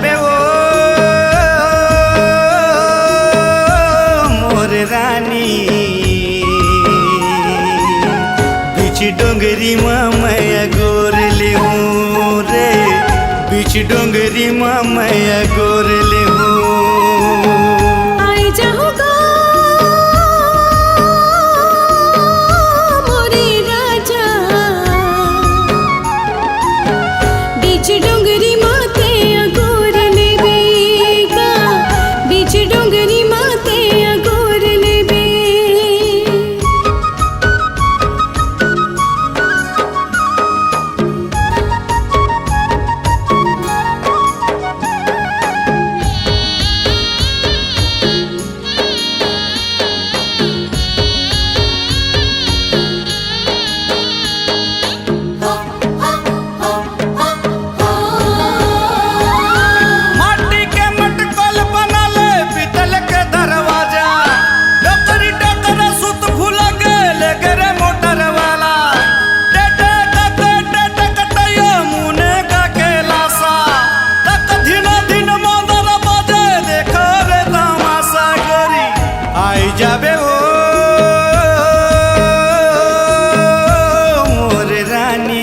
जाबे ओ मोर रानी बीच डोंगरी माँ मैं गोर ले हूँ रे, बीच डोंगरी माँ मैं गोर ले हूँ। आई जाऊंगा मोरे राजा बीच डोंगरी माते अगोर लेबेगा, बीच डोंगरी माते अगोर लेबे। जाबे ओ मोर रानी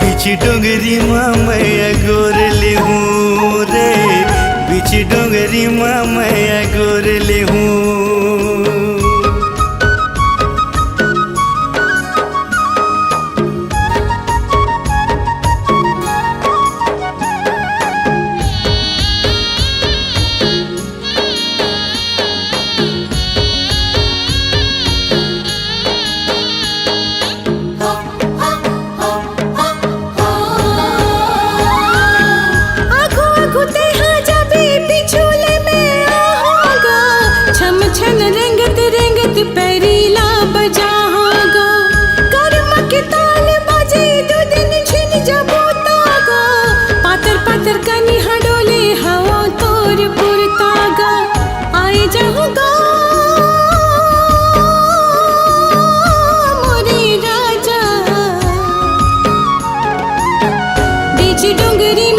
बीच डोंगरी माँ मैं गोर ले हूँ रे, बीच डोंगरी माँ मैं गोर ले हूँ। छन रेंगत रेंगत पैरीला बजागा, कर्म के ताल बाजे दो दिन छिन जबोतागा, पातर पातर कनी हडोले हवा तोर पुरतागा। आई जाऊंगा मोरे राजा बीच डोंगरी